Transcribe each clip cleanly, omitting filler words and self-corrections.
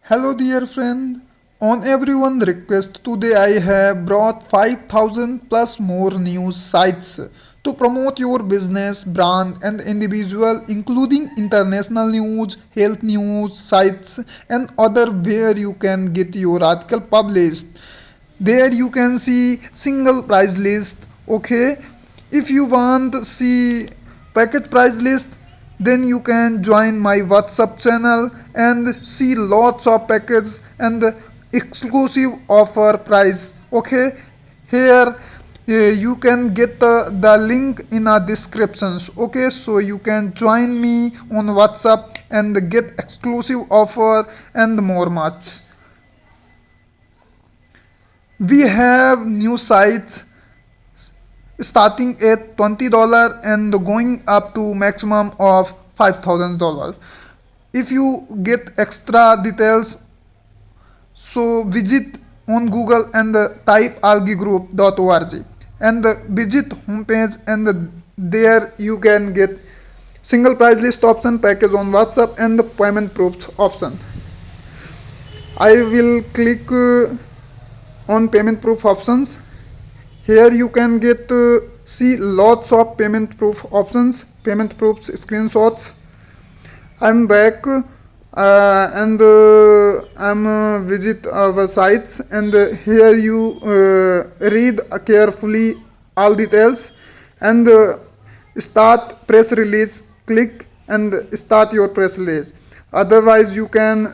Hello dear friend. On everyone request today I have brought 5000 plus more news sites to promote your business, brand and individual including international news, health news sites and other where you can get your article published. There you can see single price list. Okay, if you want to see package price list, then you can join my WhatsApp channel and see lots of packages and exclusive offer price. Okay, here you can get the link in our descriptions. Okay, so you can join me on WhatsApp and get exclusive offer and more much. We have new sites starting at $20 and going up to maximum of $5,000. If you get extra details, so visit on Google and type algigroup.org and visit homepage and there you can get single price list option, package on WhatsApp and the payment proofs option. I will click on payment proof options. Here you can get see lots of payment proof options, payment proofs screenshots. I'm back and I'm visit our sites and here you read carefully all details and start press release. Click and start your press release. Otherwise you can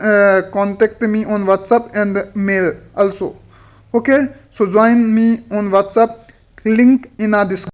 contact me on WhatsApp and mail also. Okay, so join me on WhatsApp, link in a description.